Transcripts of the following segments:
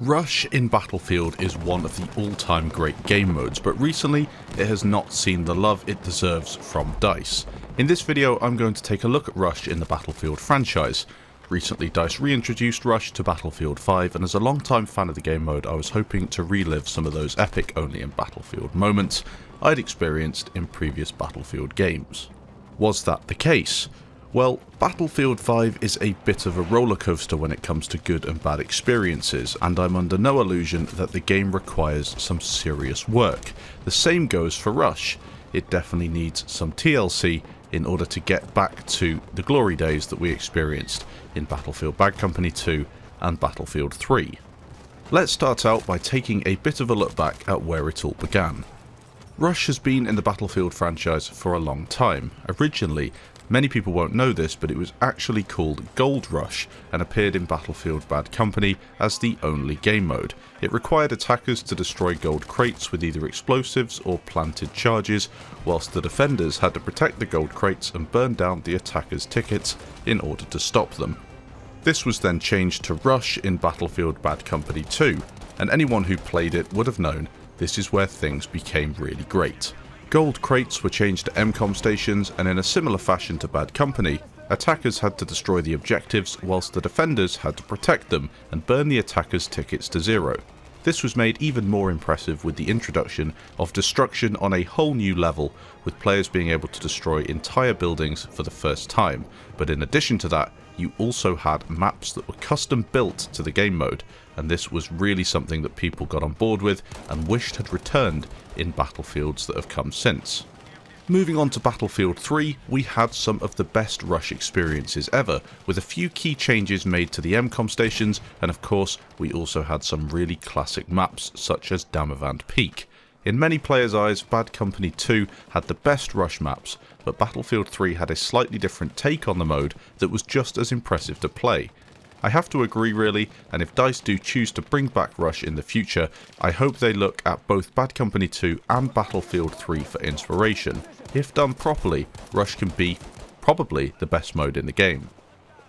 Rush in Battlefield is one of the all-time great game modes, but recently it has not seen the love it deserves from DICE. In this video I'm going to take a look at Rush in the Battlefield franchise. Recently DICE reintroduced Rush to Battlefield 5, and as a long-time fan of the game mode I was hoping to relive some of those epic only in Battlefield moments I'd experienced in previous Battlefield games. Was that the case? Well, Battlefield 5 is a bit of a rollercoaster when it comes to good and bad experiences, and I'm under no illusion that the game requires some serious work. The same goes for Rush. It definitely needs some TLC in order to get back to the glory days that we experienced in Battlefield Bad Company 2 and Battlefield 3. Let's start out by taking a bit of a look back at where it all began. Rush has been in the Battlefield franchise for a long time. Originally, many people won't know this, but it was actually called Gold Rush and appeared in Battlefield Bad Company as the only game mode. It required attackers to destroy gold crates with either explosives or planted charges, whilst the defenders had to protect the gold crates and burn down the attackers' tickets in order to stop them. This was then changed to Rush in Battlefield Bad Company 2, and anyone who played it would have known this is where things became really great. Gold crates were changed to MCOM stations, and in a similar fashion to Bad Company, attackers had to destroy the objectives whilst the defenders had to protect them and burn the attackers' tickets to zero. This was made even more impressive with the introduction of destruction on a whole new level, with players being able to destroy entire buildings for the first time, but in addition to that, you also had maps that were custom built to the game mode, and this was really something that people got on board with and wished had returned in Battlefields that have come since. Moving on to Battlefield 3, we had some of the best Rush experiences ever, with a few key changes made to the MCOM stations, and of course we also had some really classic maps such as Damavand Peak. In many players' eyes, Bad Company 2 had the best Rush maps, but Battlefield 3 had a slightly different take on the mode that was just as impressive to play. I have to agree really, and if DICE do choose to bring back Rush in the future, I hope they look at both Bad Company 2 and Battlefield 3 for inspiration. If done properly, Rush can be probably the best mode in the game.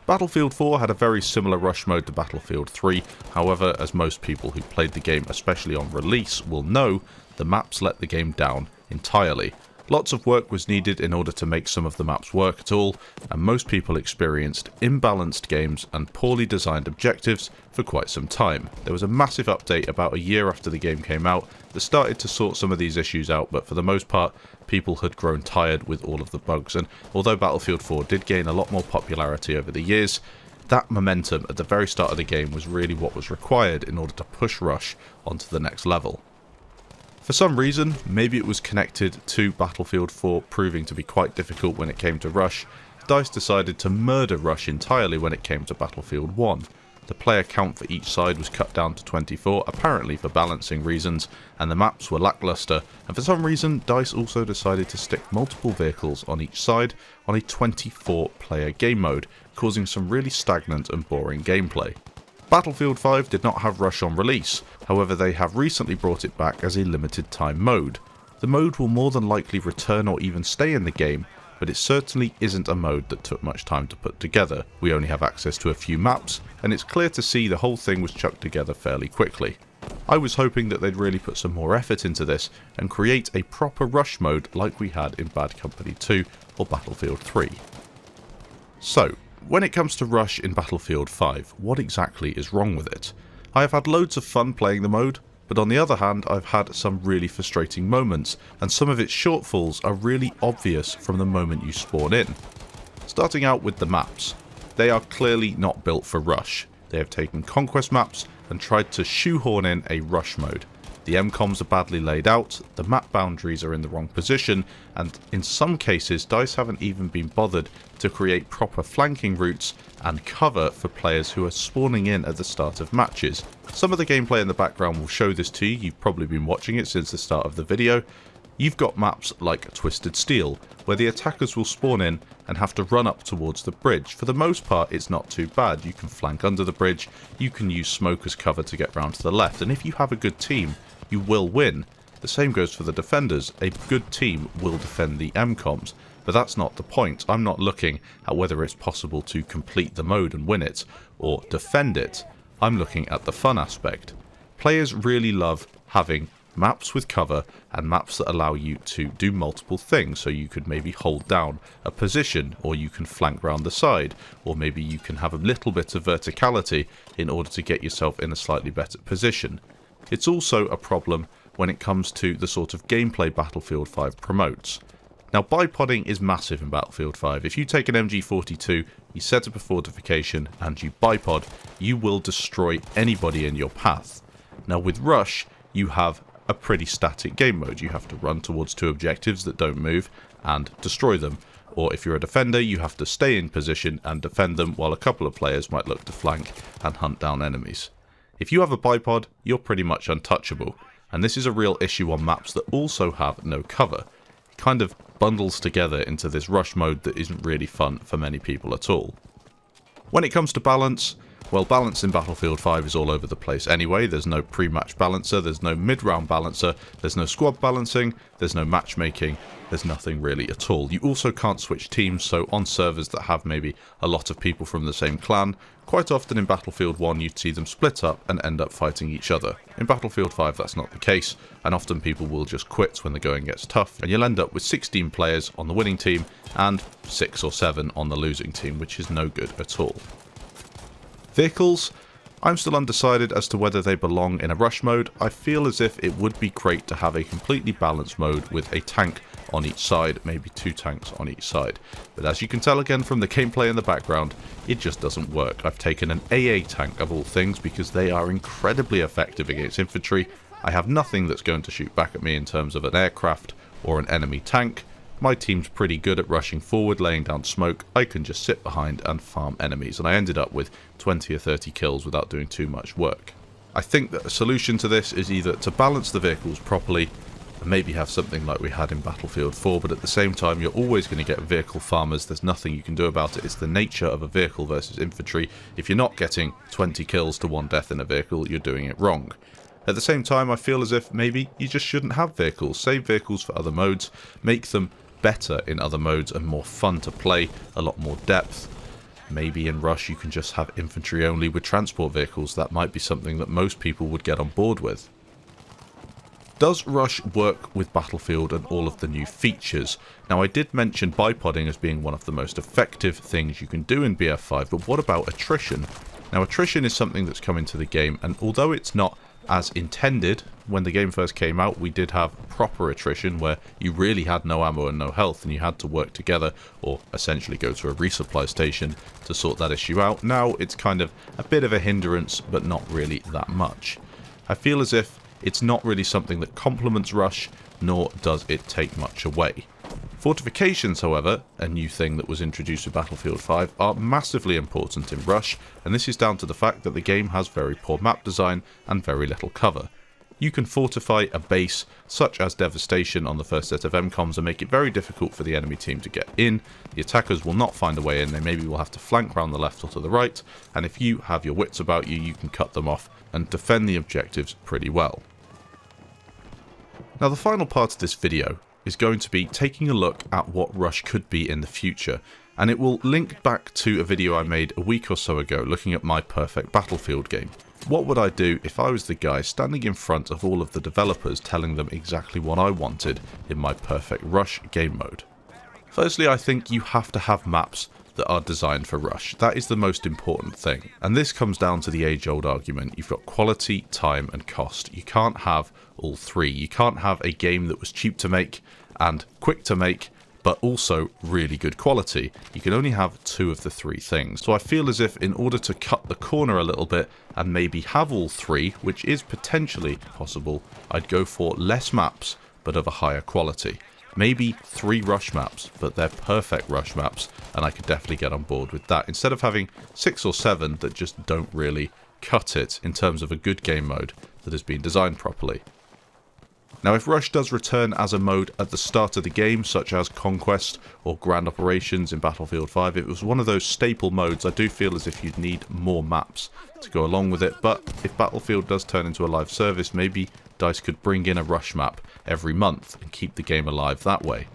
Battlefield 4 had a very similar Rush mode to Battlefield 3, however, as most people who played the game, especially on release, will know, the maps let the game down entirely. Lots of work was needed in order to make some of the maps work at all, and most people experienced imbalanced games and poorly designed objectives for quite some time. There was a massive update about a year after the game came out that started to sort some of these issues out, but for the most part people had grown tired with all of the bugs, and although Battlefield 4 did gain a lot more popularity over the years, that momentum at the very start of the game was really what was required in order to push Rush onto the next level. For some reason, maybe it was connected to Battlefield 4 proving to be quite difficult when it came to Rush, DICE decided to murder Rush entirely when it came to Battlefield 1. The player count for each side was cut down to 24, apparently for balancing reasons, and the maps were lackluster, and for some reason DICE also decided to stick multiple vehicles on each side on a 24-player game mode, causing some really stagnant and boring gameplay. Battlefield 5 did not have Rush on release, however they have recently brought it back as a limited time mode. The mode will more than likely return or even stay in the game, but it certainly isn't a mode that took much time to put together. We only have access to a few maps, and it's clear to see the whole thing was chucked together fairly quickly. I was hoping that they'd really put some more effort into this and create a proper Rush mode like we had in Bad Company 2 or Battlefield 3. So, when it comes to Rush in Battlefield 5, what exactly is wrong with it? I have had loads of fun playing the mode, but on the other hand I've had some really frustrating moments, and some of its shortfalls are really obvious from the moment you spawn in. Starting out with the maps. They are clearly not built for Rush. They have taken conquest maps and tried to shoehorn in a Rush mode. The MCOMs are badly laid out, the map boundaries are in the wrong position, and in some cases DICE haven't even been bothered to create proper flanking routes and cover for players who are spawning in at the start of matches. Some of the gameplay in the background will show this to you, you've probably been watching it since the start of the video. You've got maps like Twisted Steel, where the attackers will spawn in and have to run up towards the bridge. For the most part it's not too bad, you can flank under the bridge, you can use smoke as cover to get round to the left, and if you have a good team, you will win. The same goes for the defenders. A good team will defend the MCOMs, but that's not the point. I'm not looking at whether it's possible to complete the mode and win it, or defend it. I'm looking at the fun aspect. Players really love having maps with cover and maps that allow you to do multiple things. So you could maybe hold down a position, or you can flank round the side, or maybe you can have a little bit of verticality in order to get yourself in a slightly better position. It's also a problem when it comes to the sort of gameplay Battlefield 5 promotes. Now, bipodding is massive in Battlefield 5. If you take an MG42, you set up a fortification, and you bipod, you will destroy anybody in your path. Now, with Rush, you have a pretty static game mode. You have to run towards two objectives that don't move and destroy them. Or if you're a defender, you have to stay in position and defend them while a couple of players might look to flank and hunt down enemies. If you have a bipod, you're pretty much untouchable. And this is a real issue on maps that also have no cover. It kind of bundles together into this rush mode that isn't really fun for many people at all. When it comes to balance, well, balance in Battlefield 5 is all over the place anyway. There's no pre-match balancer, there's no mid-round balancer, there's no squad balancing, there's no matchmaking, there's nothing really at all. You also can't switch teams, so on servers that have maybe a lot of people from the same clan, quite often in Battlefield 1 you'd see them split up and end up fighting each other. In Battlefield 5 that's not the case, and often people will just quit when the going gets tough, and you'll end up with 16 players on the winning team and 6 or 7 on the losing team, which is no good at all. Vehicles, I'm still undecided as to whether they belong in a rush mode. I feel as if it would be great to have a completely balanced mode with a tank on each side, maybe 2 tanks on each side. But as you can tell again from the gameplay in the background, it just doesn't work. I've taken an AA tank of all things because they are incredibly effective against infantry. I have nothing that's going to shoot back at me in terms of an aircraft or an enemy tank. My team's pretty good at rushing forward, laying down smoke. I can just sit behind and farm enemies, and I ended up with 20 or 30 kills without doing too much work. I think that a solution to this is either to balance the vehicles properly and maybe have something like we had in Battlefield 4, but at the same time you're always going to get vehicle farmers. There's nothing you can do about it. It's the nature of a vehicle versus infantry. If you're not getting 20 kills to 1 death in a vehicle, you're doing it wrong. At the same time, I feel as if maybe you just shouldn't have vehicles. Save vehicles for other modes, make them better in other modes and more fun to play, a lot more depth. Maybe in Rush you can just have infantry only with transport vehicles. That might be something that most people would get on board with. Does Rush work with Battlefield and all of the new features? Now, I did mention bipodding as being one of the most effective things you can do in BF5, but what about attrition? Now, attrition is something that's come into the game, and although it's not as intended, when the game first came out we did have proper attrition where you really had no ammo and no health and you had to work together or essentially go to a resupply station to sort that issue out. Now it's kind of a bit of a hindrance, but not really that much. I feel as if it's not really something that complements Rush, nor does it take much away. Fortifications, however, a new thing that was introduced with Battlefield 5, are massively important in Rush, and this is down to the fact that the game has very poor map design and very little cover. You can fortify a base such as Devastation on the first set of MCOMs and make it very difficult for the enemy team to get in. The attackers will not find a way in, they maybe will have to flank round the left or to the right, and if you have your wits about you, you can cut them off and defend the objectives pretty well. Now, the final part of this video is going to be taking a look at what Rush could be in the future, and it will link back to a video I made a week or so ago looking at my perfect Battlefield game. What would I do if I was the guy standing in front of all of the developers telling them exactly what I wanted in my perfect Rush game mode? Firstly, I think you have to have maps that are designed for Rush. That is the most important thing, and this comes down to the age-old argument. You've got quality, time and cost. You can't have all three. You can't have a game that was cheap to make and quick to make, but also really good quality. You can only have 2 of the 3 things. So I feel as if in order to cut the corner a little bit and maybe have all 3, which is potentially possible, I'd go for less maps but of a higher quality. Maybe 3 Rush maps, but they're perfect Rush maps, and I could definitely get on board with that, instead of having 6 or 7 that just don't really cut it in terms of a good game mode that has been designed properly. Now, if Rush does return as a mode at the start of the game, such as Conquest or Grand Operations in Battlefield 5, it was one of those staple modes. I do feel as if you'd need more maps to go along with it, but if Battlefield does turn into a live service, maybe DICE could bring in a Rush map every month and keep the game alive that way.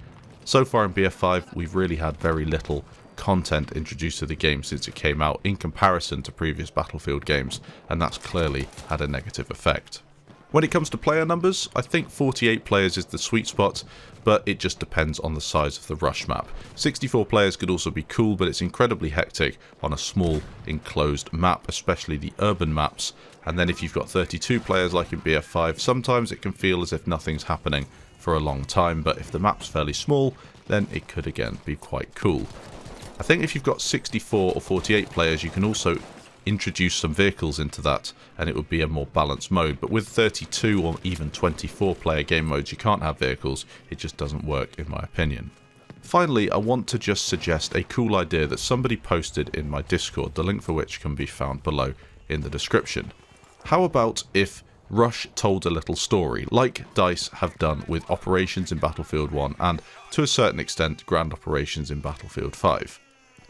So far in BF5, we've really had very little content introduced to the game since it came out in comparison to previous Battlefield games, and that's clearly had a negative effect. When it comes to player numbers, I think 48 players is the sweet spot, but it just depends on the size of the rush map. 64 players could also be cool, but it's incredibly hectic on a small enclosed map, especially the urban maps. And then if you've got 32 players like in BF5, sometimes it can feel as if nothing's happening for a long time, but if the map's fairly small, then it could again be quite cool. I think if you've got 64 or 48 players, you can also introduce some vehicles into that and it would be a more balanced mode, but with 32 or even 24 player game modes you can't have vehicles. It just doesn't work in my opinion. Finally, I want to just suggest a cool idea that somebody posted in my Discord, the link for which can be found below in the description. How about if Rush told a little story, like DICE have done with operations in Battlefield 1 and to a certain extent grand operations in Battlefield 5.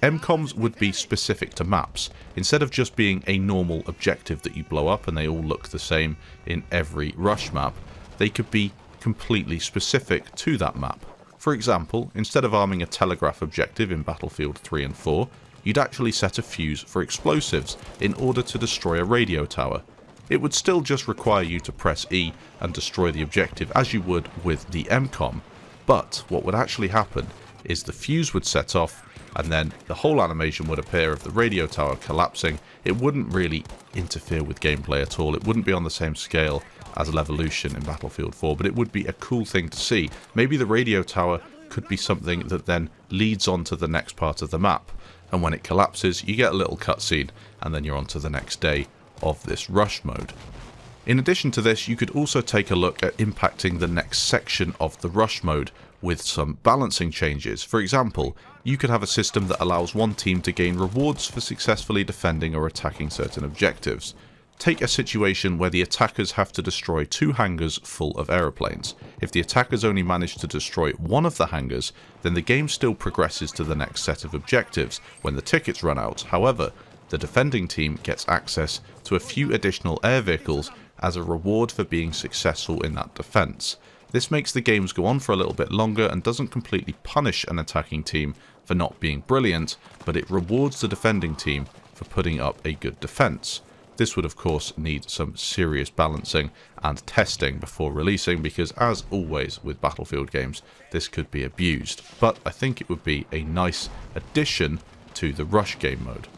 MCOMs would be specific to maps. Instead of just being a normal objective that you blow up and they all look the same in every Rush map, they could be completely specific to that map. For example, instead of arming a telegraph objective in Battlefield 3 and 4, you'd actually set a fuse for explosives in order to destroy a radio tower. It would still just require you to press E and destroy the objective as you would with the MCOM, but what would actually happen is the fuse would set off and then the whole animation would appear of the radio tower collapsing. It wouldn't really interfere with gameplay at all. It wouldn't be on the same scale as Levolution in Battlefield 4, but it would be a cool thing to see. Maybe the radio tower could be something that then leads on to the next part of the map, and when it collapses you get a little cutscene and then you're on to the next day of this rush mode. In addition to this, you could also take a look at impacting the next section of the rush mode with some balancing changes. For example, you could have a system that allows one team to gain rewards for successfully defending or attacking certain objectives. Take a situation where the attackers have to destroy 2 hangars full of aeroplanes. If the attackers only manage to destroy one of the hangars, then the game still progresses to the next set of objectives when the tickets run out. However, the defending team gets access to a few additional air vehicles as a reward for being successful in that defense. This makes the games go on for a little bit longer and doesn't completely punish an attacking team for not being brilliant, but it rewards the defending team for putting up a good defense. This would of course need some serious balancing and testing before releasing, because as always with Battlefield games, this could be abused, but I think it would be a nice addition to the Rush game mode.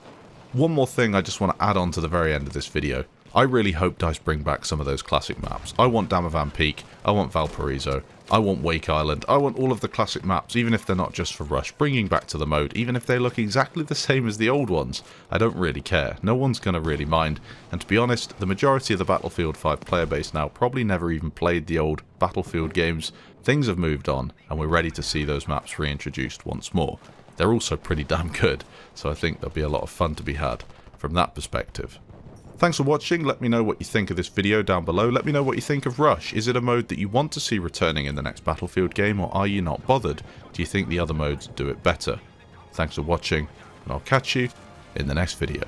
One more thing I just want to add on to the very end of this video. I really hope DICE bring back some of those classic maps. I want Damavan Peak, I want Valparaiso, I want Wake Island, I want all of the classic maps, even if they're not just for Rush, bringing back to the mode, even if they look exactly the same as the old ones. I don't really care, no one's going to really mind, and to be honest, the majority of the Battlefield 5 player base now probably never even played the old Battlefield games. Things have moved on, and we're ready to see those maps reintroduced once more. They're also pretty damn good, so I think there'll be a lot of fun to be had from that perspective. Thanks for watching. Let me know what you think of this video down below. Let me know what you think of Rush. Is it a mode that you want to see returning in the next Battlefield game, or are you not bothered? Do you think the other modes do it better? Thanks for watching, and I'll catch you in the next video.